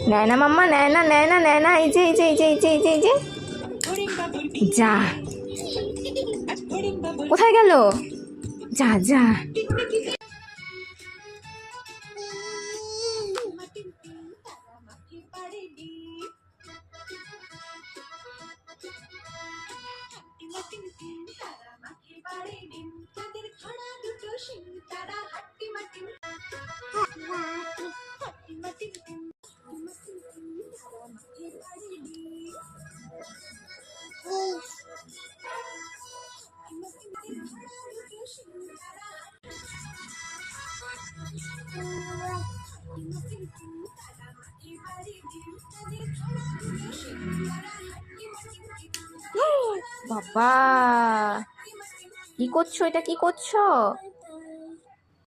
নেয় না মাম্মা, নেয় না, নেয় না, নেয় না। এই যে এই যে এই যে এই যে এই যে এই যে যা, কোথায় গেল? যা যা। বাবা, কি করছো? এটা কি করছো?